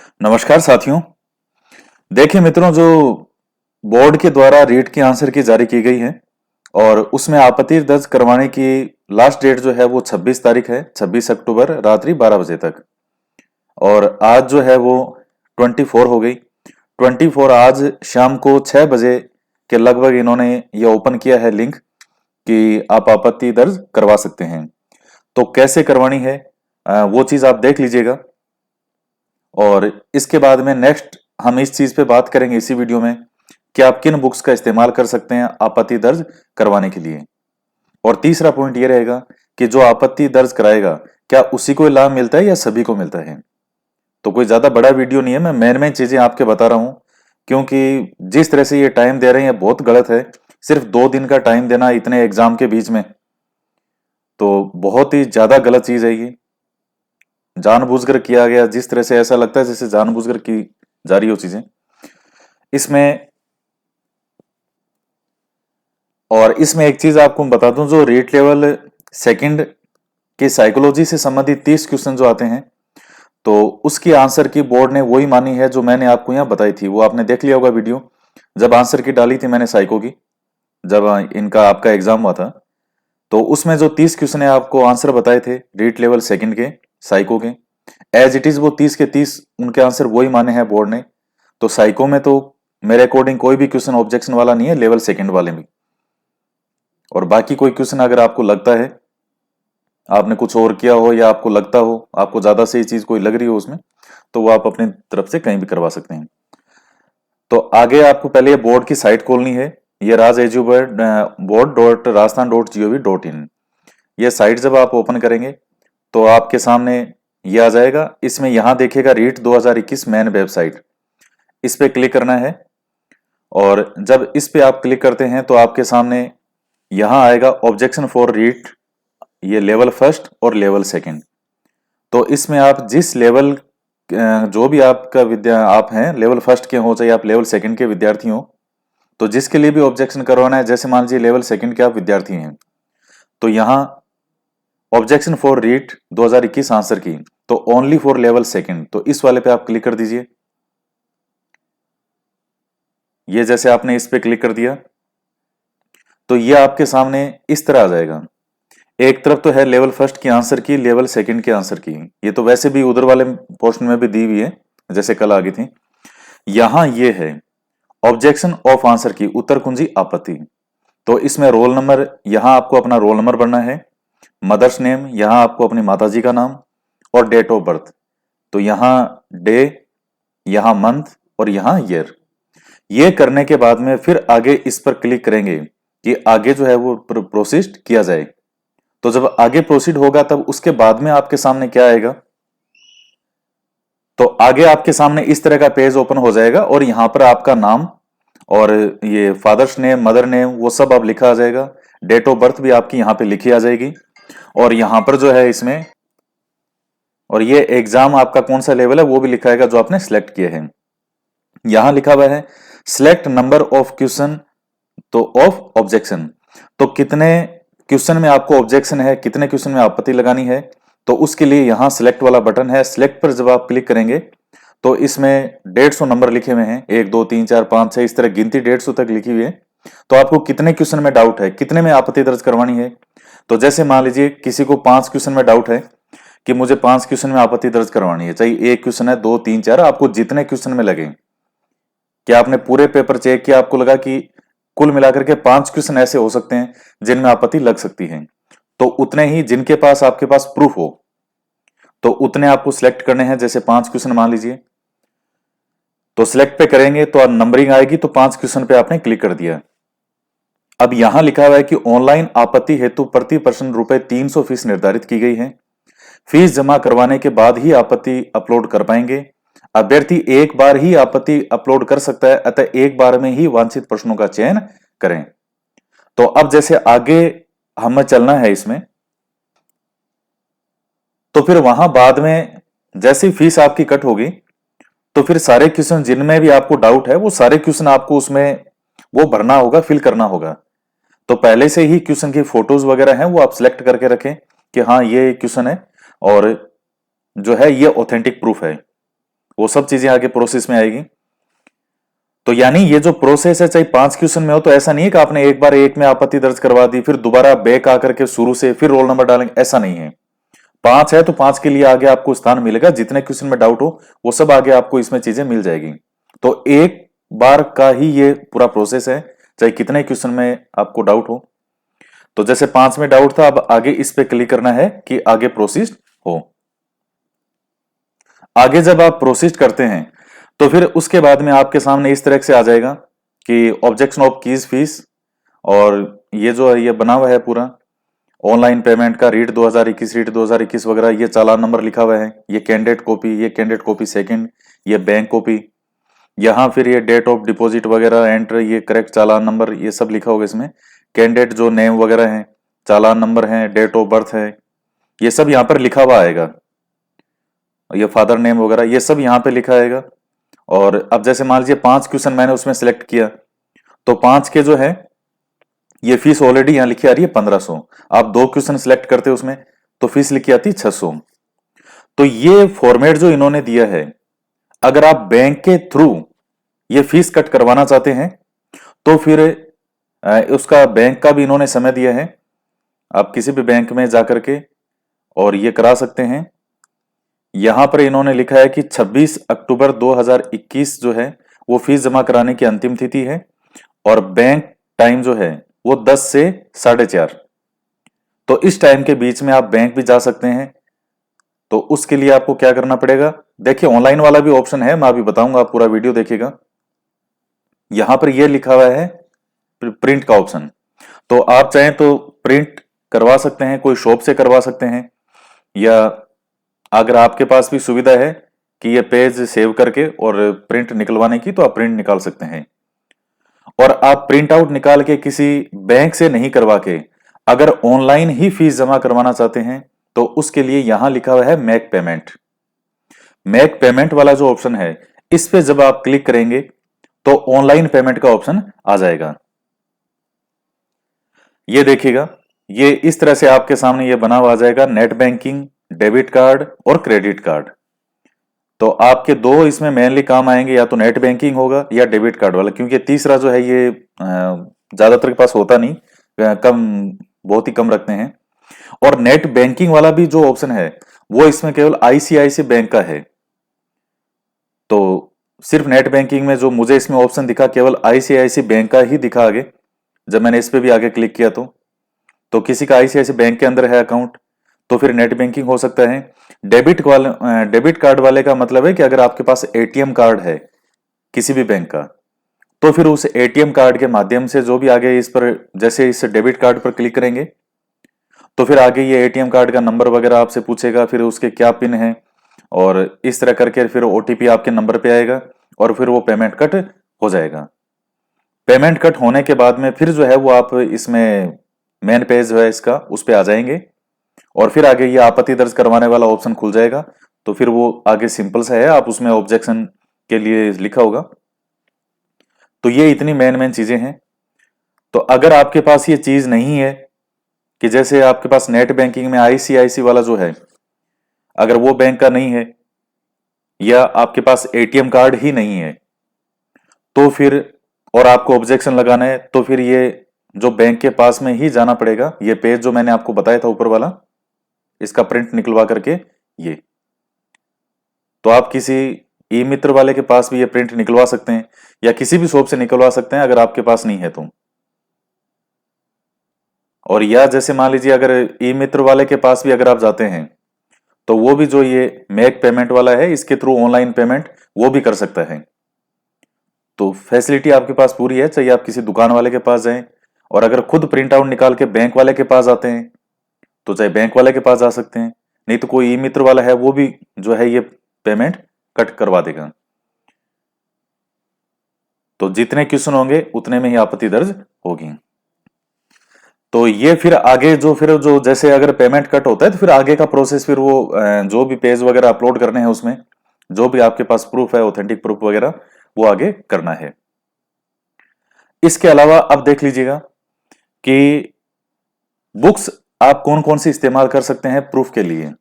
नमस्कार साथियों। देखिए मित्रों, जो बोर्ड के द्वारा रीट की आंसर की जारी की गई है और उसमें आपत्ति दर्ज करवाने की लास्ट डेट जो है वो 26 तारीख है, 26 अक्टूबर रात्रि 12 बजे तक। और आज जो है वो 24 हो गई। 24 आज शाम को 6 बजे के लगभग इन्होंने ये ओपन किया है लिंक कि आप आपत्ति दर्ज करवा सकते हैं। तो कैसे करवानी है वो चीज आप देख लीजिएगा। और इसके बाद में नेक्स्ट हम इस चीज पे बात करेंगे इसी वीडियो में कि आप किन बुक्स का इस्तेमाल कर सकते हैं आपत्ति दर्ज करवाने के लिए। और तीसरा पॉइंट ये रहेगा कि जो आपत्ति दर्ज कराएगा क्या उसी को लाभ मिलता है या सभी को मिलता है। तो कोई ज्यादा बड़ा वीडियो नहीं है, मैं मेन चीजें आपके बता रहा हूं, क्योंकि जिस तरह से ये टाइम दे रहे हैं बहुत गलत है। सिर्फ 2 दिन का टाइम देना इतने एग्जाम के बीच में, तो बहुत ही ज्यादा गलत चीज है ये। जानबूझकर किया गया, जिस तरह से ऐसा लगता है जैसे जानबूझकर की जा रही हो चीजें इसमें। और इसमें एक चीज आपको बता दूं, जो रीट लेवल सेकंड के साइकोलॉजी से संबंधित 30 क्वेश्चन जो आते हैं, तो उसकी आंसर की बोर्ड ने वही मानी है जो मैंने आपको यहाँ बताई थी। वो आपने देख लिया होगा वीडियो, जब आंसर की डाली थी मैंने साइको की, जब इनका आपका एग्जाम हुआ था। तो उसमें जो 30 क्वेश्चन है आपको आंसर बताए थे रीट लेवल सेकंड के साइको के, एज इट इज वो 30 के 30 उनके आंसर वही माने हैं बोर्ड ने। तो साइको में तो मेरे अकॉर्डिंग कोई भी क्वेश्चन ऑब्जेक्शन वाला नहीं है, लेवल सेकंड वाले में। और बाकी कोई क्वेश्चन अगर आपको लगता है आपने कुछ और किया हो या आपको लगता हो आपको ज्यादा सही चीज कोई लग रही हो उसमें, तो वो आप अपनी तरफ से कहीं भी करवा सकते हैं। तो आगे आपको पहले ये बोर्ड की साइट खोलनी है, ये राज एजुबर्ड board.rajasthan.gov.in। ये साइट जब आप ओपन करेंगे तो आपके सामने ये आ जाएगा। इसमें यहां देखिएगा रीट 2021 मेन वेबसाइट, इस पे क्लिक करना है। और जब इस पे आप क्लिक करते हैं तो आपके सामने यहां आएगा ऑब्जेक्शन फॉर रीट, ये लेवल फर्स्ट और लेवल सेकंड। तो इसमें आप जिस लेवल जो भी आपका विद्या आप हैं लेवल फर्स्ट के हो चाहे आप लेवल सेकंड के विद्यार्थी हो, तो जिसके लिए भी ऑब्जेक्शन करवाना है, जैसे मान लीजिए लेवल सेकंड के आप विद्यार्थी हैं, तो यहाँ ऑब्जेक्शन फॉर रीट 2021 आंसर की, तो ओनली फॉर लेवल सेकंड, तो इस वाले पे आप क्लिक कर दीजिए। ये जैसे आपने इस पे क्लिक कर दिया तो ये आपके सामने इस तरह आ जाएगा। एक तरफ तो है लेवल फर्स्ट की आंसर की, लेवल सेकंड के आंसर की, ये तो वैसे भी उधर वाले पोर्शन में भी दी हुई है जैसे कल आ गई थी। यहां ये है ऑब्जेक्शन ऑफ आंसर की, उत्तर कुंजी आपत्ति। तो इसमें रोल नंबर, यहां आपको अपना रोल नंबर भरना है, मदर्स नेम, यहां आपको अपनी माताजी का नाम, और डेट ऑफ बर्थ। तो यहां डे, यहां मंथ और यहां ईयर। ये करने के बाद में फिर आगे इस पर क्लिक करेंगे कि आगे जो है वो प्रोसीड किया जाए। तो जब आगे प्रोसीड होगा तब उसके बाद में आपके सामने क्या आएगा, तो आगे आपके सामने इस तरह का पेज ओपन हो जाएगा और यहां पर आपका नाम और ये फादर्स नेम, मदर नेम, वो सब अब लिखा आ जाएगा। डेट ऑफ बर्थ भी आपकी यहाँ पे लिखी आ जाएगी। और यहां पर जो है इसमें, और ये एग्जाम आपका कौन सा लेवल है वो भी लिखा आएगा जो आपने सिलेक्ट किए हैं। यहां लिखा हुआ है सिलेक्ट नंबर ऑफ क्वेश्चन, तो ऑफ ऑब्जेक्शन, तो कितने क्वेश्चन में आपको ऑब्जेक्शन है, कितने क्वेश्चन में आपत्ति लगानी है, तो उसके लिए यहां सिलेक्ट वाला बटन है। सिलेक्ट पर जब आप क्लिक करेंगे तो इसमें 150 नंबर लिखे हुए हैं, 1 2 3 4 5 6 इस तरह गिनती 150 तक लिखी हुई है। तो आपको कितने क्वेश्चन में डाउट है, कितने में आपत्ति दर्ज करवानी है। तो जैसे मान लीजिए किसी को 5 क्वेश्चन में डाउट है कि मुझे 5 क्वेश्चन में आपत्ति दर्ज करवानी है, चाहिए 1 क्वेश्चन है, 2 3 4, आपको जितने क्वेश्चन में लगे, क्या आपने पूरे पेपर चेक किया, आपको लगा कि कुल मिलाकर के 5 क्वेश्चन ऐसे हो सकते हैं जिनमें आपत्ति लग सकती है, तो उतने ही जिनके पास आपके पास प्रूफ हो तो उतने आपको सिलेक्ट करने हैं। जैसे 5 क्वेश्चन मान लीजिए, तो सिलेक्ट पे करेंगे तो नंबरिंग आएगी, तो 5 क्वेश्चन पे आपने क्लिक कर दिया। अब यहां लिखा हुआ है कि ऑनलाइन आपत्ति हेतु प्रति पर्सन ₹300 फीस निर्धारित की गई है। फीस जमा करवाने के बाद ही आपत्ति अपलोड कर पाएंगे। अभ्यर्थी एक बार ही आपत्ति अपलोड कर सकता है, अतः एक बार में ही वांछित प्रश्नों का चयन करें। तो अब जैसे आगे हमें चलना है इसमें, तो फिर वहां बाद में जैसी फीस आपकी कट होगी तो फिर सारे क्वेश्चन जिनमें भी आपको डाउट है वो सारे क्वेश्चन आपको उसमें वो भरना होगा, फिल करना होगा। तो पहले से ही क्वेश्चन की फोटोज वगैरह हैं वो आप सिलेक्ट करके रखें कि हाँ ये क्वेश्चन है और जो है ये ऑथेंटिक प्रूफ है। वो सब चीजें आगे प्रोसेस में आएगी। तो यानी ये जो प्रोसेस है, चाहे 5 क्वेश्चन में हो, तो ऐसा नहीं है कि आपने एक बार एक में आपत्ति दर्ज करवा दी फिर दोबारा बैक आकर के शुरू से फिर रोल नंबर डालेंगे, ऐसा नहीं है। 5 है तो 5 के लिए आगे आपको स्थान मिलेगा, जितने क्वेश्चन में डाउट हो वो सब आगे आपको इसमें चीजें मिल जाएगी। तो एक बार का ही ये पूरा प्रोसेस है, चाहे कितने क्वेश्चन में आपको डाउट हो। तो जैसे 5 में डाउट था, अब आगे इस पे क्लिक करना है कि आगे प्रोसीड हो। आगे जब आप प्रोसीड करते हैं तो फिर उसके बाद में आपके सामने इस तरह से आ जाएगा कि ऑब्जेक्शन ऑफ कीज फीस, और ये जो है ये बना हुआ है पूरा ऑनलाइन पेमेंट का रीट 2021 वगैरह, ये चालान नंबर लिखा हुआ है, ये कैंडिडेट कॉपी, ये कैंडिडेट कॉपी सेकंड, ये बैंक कॉपी, यहाँ फिर ये डेट ऑफ डिपॉजिट वगैरह एंटर, ये करेक्ट चालान नंबर, ये सब लिखा होगा इसमें। कैंडिडेट जो नेम वगैरह है, चालान नंबर है, डेट ऑफ बर्थ है, ये सब यहाँ पर लिखा हुआ आएगा। ये फादर नेम वगैरह ये सब यहाँ पे लिखा आएगा। और अब जैसे मान लीजिए 5 क्वेश्चन मैंने उसमें सिलेक्ट किया, तो 5 के जो है ये फीस ऑलरेडी यहाँ लिखी आ रही है 1500। आप 2 क्वेश्चन सिलेक्ट करते उसमें तो फीस लिखी आती 600। तो ये फॉर्मेट जो इन्होंने दिया है, अगर आप बैंक के थ्रू ये फीस कट करवाना चाहते हैं तो फिर उसका बैंक का भी इन्होंने समय दिया है। आप किसी भी बैंक में जाकर के और ये करा सकते हैं। यहां पर इन्होंने लिखा है कि 26 अक्टूबर 2021 जो है वो फीस जमा कराने की अंतिम तिथि है, और बैंक टाइम जो है वो 10 से 4:30। तो इस टाइम के बीच में आप बैंक भी जा सकते हैं। तो उसके लिए आपको क्या करना पड़ेगा, देखिए ऑनलाइन वाला भी ऑप्शन है, मैं अभी बताऊंगा, आप पूरा वीडियो देखिएगा। यहां पर यह लिखा हुआ है प्रिंट का ऑप्शन, तो आप चाहें तो प्रिंट करवा सकते हैं, कोई शॉप से करवा सकते हैं, या अगर आपके पास भी सुविधा है कि ये पेज सेव करके और प्रिंट निकलवाने की, तो आप प्रिंट निकाल सकते हैं। और आप प्रिंट आउट निकाल के किसी बैंक से नहीं करवा के अगर ऑनलाइन ही फीस जमा करवाना चाहते हैं तो उसके लिए यहां लिखा हुआ है मेक पेमेंट। मेक पेमेंट वाला जो ऑप्शन है, इस पे जब आप क्लिक करेंगे तो ऑनलाइन पेमेंट का ऑप्शन आ जाएगा। ये देखिएगा, ये इस तरह से आपके सामने ये बना हुआ आ जाएगा, नेट बैंकिंग, डेबिट कार्ड और क्रेडिट कार्ड। तो आपके दो इसमें मेनली काम आएंगे, या तो नेट बैंकिंग होगा या डेबिट कार्ड वाला, क्योंकि तीसरा जो है ये ज्यादातर के पास होता नहीं, कम, बहुत ही कम रखते हैं। और नेट बैंकिंग वाला भी जो ऑप्शन है वो इसमें केवल आईसीआईसीआई बैंक का है। तो सिर्फ नेट बैंकिंग में जो मुझे इसमें ऑप्शन दिखा केवल आईसीआईसीआई बैंक का ही दिखा आगे। जब मैंने इस पे भी आगे क्लिक किया तो किसी का आईसीआईसीआई बैंक के अंदर है अकाउंट तो फिर नेट बैंकिंग हो सकता है। डेबिट कार्ड वाले का मतलब है कि अगर आपके पास एटीएम कार्ड है किसी भी बैंक का, तो फिर उस एटीएम कार्ड के माध्यम से जो भी आगे इस पर, जैसे इस डेबिट कार्ड पर क्लिक करेंगे तो फिर आगे ये एटीएम कार्ड का नंबर वगैरह आपसे पूछेगा, फिर उसके क्या पिन है, और इस तरह करके फिर ओटीपी आपके नंबर पे आएगा और फिर वो पेमेंट कट हो जाएगा। पेमेंट कट होने के बाद में फिर जो है वो आप इसमें मेन पेज जो है इसका उस पे आ जाएंगे, और फिर आगे ये आपत्ति दर्ज करवाने वाला ऑप्शन खुल जाएगा। तो फिर वो आगे सिंपल सा है, आप उसमें ऑब्जेक्शन के लिए लिखा होगा। तो ये इतनी मेन चीजें हैं। तो अगर आपके पास ये चीज नहीं है कि जैसे आपके पास नेट बैंकिंग में आईसीआईसी वाला जो है, अगर वो बैंक का नहीं है या आपके पास एटीएम कार्ड ही नहीं है, तो फिर और आपको ऑब्जेक्शन लगाना है, तो फिर ये जो बैंक के पास में ही जाना पड़ेगा। ये पेज जो मैंने आपको बताया था ऊपर वाला, इसका प्रिंट निकलवा करके ये, तो आप किसी ई मित्र वाले के पास भी ये प्रिंट निकलवा सकते हैं या किसी भी शॉप से निकलवा सकते हैं अगर आपके पास नहीं है तो। और या जैसे मान लीजिए अगर ई मित्र वाले के पास भी अगर आप जाते हैं तो वो भी जो ये मेक पेमेंट वाला है इसके थ्रू ऑनलाइन पेमेंट वो भी कर सकता है। तो फैसिलिटी आपके पास पूरी है, चाहे आप किसी दुकान वाले के पास जाएं, और अगर खुद प्रिंट आउट निकाल के बैंक वाले के पास आते हैं तो चाहे बैंक वाले के पास जा सकते हैं, नहीं तो कोई ई मित्र वाला है वो भी जो है ये पेमेंट कट करवा देगा। तो जितने क्वेश्चन होंगे उतने में ही आपत्ति दर्ज होगी। तो ये फिर जो जैसे अगर पेमेंट कट होता है तो फिर आगे का प्रोसेस, फिर वो जो भी पेज वगैरह अपलोड करने हैं उसमें जो भी आपके पास प्रूफ है, ऑथेंटिक प्रूफ वगैरह, वो आगे करना है। इसके अलावा अब देख लीजिएगा कि बुक्स आप कौन कौन सी इस्तेमाल कर सकते हैं प्रूफ के लिए।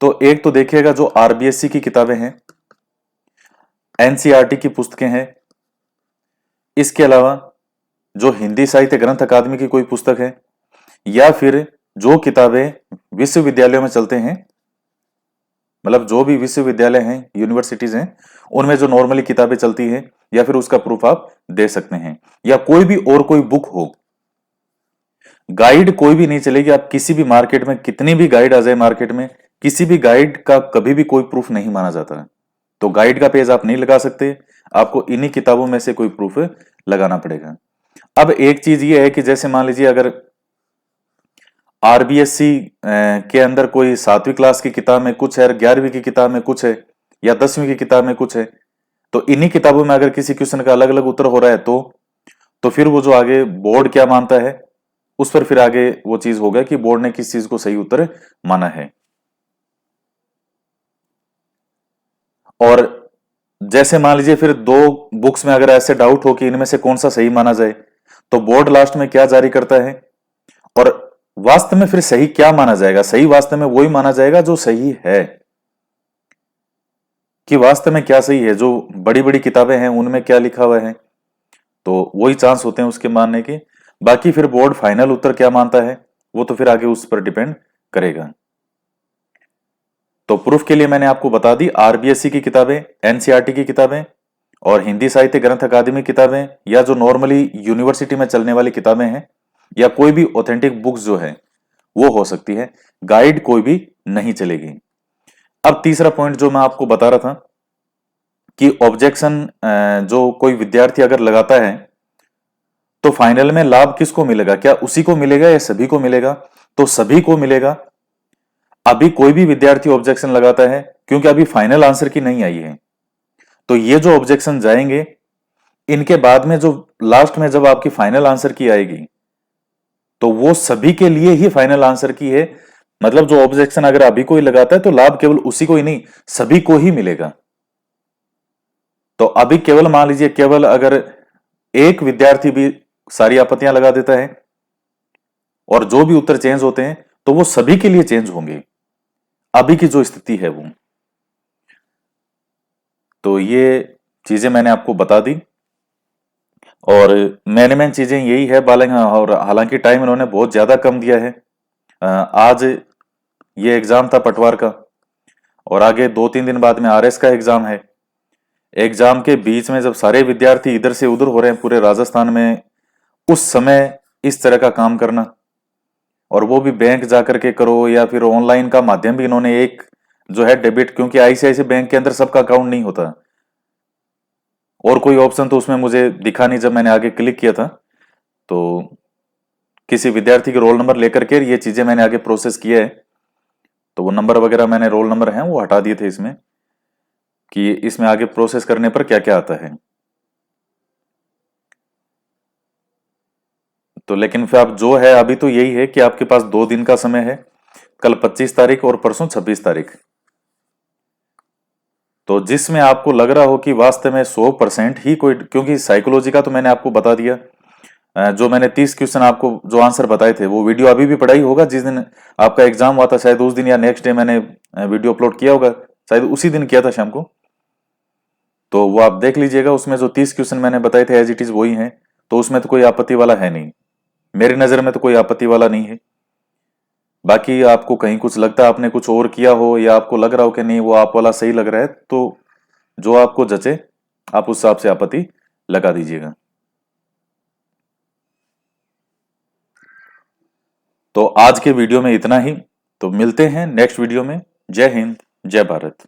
तो एक तो देखिएगा जो आरबीएससी की किताबें हैं, एनसीईआरटी की पुस्तकें हैं। इसके अलावा जो हिंदी साहित्य ग्रंथ अकादमी की कोई पुस्तक है, या फिर जो किताबें विश्वविद्यालयों में चलते हैं, मतलब जो भी विश्वविद्यालय हैं, यूनिवर्सिटीज हैं, उनमें जो नॉर्मली किताबें चलती हैं, या फिर उसका प्रूफ आप दे सकते हैं। या कोई भी और कोई बुक हो, गाइड कोई भी नहीं चलेगी। आप किसी भी मार्केट में, कितनी भी गाइड आ जाए मार्केट में, किसी भी गाइड का कभी भी कोई प्रूफ नहीं माना जाता है। तो गाइड का पेज आप नहीं लगा सकते, आपको इन्हीं किताबों में से कोई प्रूफ लगाना पड़ेगा। अब एक चीज ये है कि जैसे मान लीजिए अगर आरबीएससी के अंदर कोई 7वीं क्लास की किताब में कुछ है, 11वीं की किताब में कुछ है, या 10वीं की किताब में कुछ है, तो इन्हीं किताबों में अगर किसी क्वेश्चन का अलग अलग उत्तर हो रहा है तो फिर वो जो आगे बोर्ड क्या मानता है, उस पर फिर आगे वो चीज होगा कि बोर्ड ने किस चीज को सही उत्तर माना है। और जैसे मान लीजिए फिर दो बुक्स में अगर ऐसे डाउट हो कि इनमें से कौन सा सही माना जाए, तो बोर्ड लास्ट में क्या जारी करता है, और वास्तव में फिर सही क्या माना जाएगा? सही वास्तव में वही माना जाएगा जो सही है, कि वास्तव में क्या सही है, जो बड़ी बड़ी किताबें हैं उनमें क्या लिखा हुआ है, तो वही चांस होते हैं उसके मानने के। बाकी फिर बोर्ड फाइनल उत्तर क्या मानता है, वो तो फिर आगे उस पर डिपेंड करेगा। तो प्रूफ के लिए मैंने आपको बता दी, आरबीएससी की किताबें, एनसीईआरटी की किताबें, और हिंदी साहित्य ग्रंथ अकादमी किताबें, या जो नॉर्मली यूनिवर्सिटी में चलने वाली किताबें हैं, या कोई भी ऑथेंटिक बुक्स जो है वो हो सकती है। गाइड कोई भी नहीं चलेगी। अब तीसरा पॉइंट जो मैं आपको बता रहा था कि ऑब्जेक्शन जो कोई विद्यार्थी अगर लगाता है, तो फाइनल में लाभ किसको मिलेगा? क्या उसी को मिलेगा या सभी को मिलेगा? तो सभी को मिलेगा। अभी कोई भी विद्यार्थी ऑब्जेक्शन लगाता है, क्योंकि अभी फाइनल आंसर की नहीं आई है, तो ये जो ऑब्जेक्शन जाएंगे, इनके बाद में जो लास्ट में जब आपकी फाइनल आंसर की आएगी, तो वो सभी के लिए ही फाइनल आंसर की है। मतलब जो ऑब्जेक्शन अगर अभी कोई लगाता है, तो लाभ केवल उसी को ही नहीं, सभी को ही मिलेगा। तो अभी केवल मान लीजिए, केवल अगर एक विद्यार्थी भी सारी आपत्तियां लगा देता है और जो भी उत्तर चेंज होते हैं, तो वो सभी के लिए चेंज होंगे, अभी की जो स्थिति है वो। तो ये चीजें मैंने आपको बता दी, और मेन चीजें यही है। और हालांकि टाइम इन्होंने बहुत ज्यादा कम दिया है। आज ये एग्जाम था पटवार का, और आगे 2-3 दिन बाद में आरएस का एग्जाम है। एग्जाम के बीच में जब सारे विद्यार्थी इधर से उधर हो रहे हैं पूरे राजस्थान में, उस समय इस तरह का काम करना, और वो भी बैंक जाकर के करो, या फिर ऑनलाइन का माध्यम भी इन्होंने एक जो है डेबिट, क्योंकि आईसीआईसीआई बैंक के अंदर सबका अकाउंट नहीं होता, और कोई ऑप्शन तो उसमें मुझे दिखा नहीं जब मैंने आगे क्लिक किया था। तो किसी विद्यार्थी के रोल नंबर लेकर के ये चीजें मैंने आगे प्रोसेस किया है, तो वो नंबर वगैरह मैंने, रोल नंबर हैं वो हटा दिए थे इसमें, कि इसमें आगे प्रोसेस करने पर क्या क्या आता है। तो लेकिन फिर अब जो है अभी तो यही है कि आपके पास 2 दिन का समय है, कल 25 तारीख और परसों 26 तारीख। तो जिसमें आपको लग रहा हो कि वास्तव में 100% ही कोई, क्योंकि साइकोलॉजी का तो मैंने आपको बता दिया, जो मैंने 30 क्वेश्चन आपको जो आंसर बताए थे, वो वीडियो अभी भी पड़ा ही होगा। जिस दिन आपका एग्जाम हुआ था, शायद उस दिन या नेक्स्ट डे मैंने वीडियो अपलोड किया होगा, शायद उसी दिन किया था शाम को। तो वो आप देख लीजिएगा, उसमें जो 30 क्वेश्चन मैंने बताए थे एज इट इज वही हैं। तो उसमें तो कोई आपत्ति वाला है नहीं, मेरी नजर में तो कोई आपत्ति वाला नहीं है। बाकी आपको कहीं कुछ लगता है आपने कुछ और किया हो, या आपको लग रहा हो कि नहीं वो आप वाला सही लग रहा है, तो जो आपको जचे आप उस हिसाब से आपत्ति लगा दीजिएगा। तो आज के वीडियो में इतना ही। तो मिलते हैं नेक्स्ट वीडियो में। जय हिंद, जय भारत।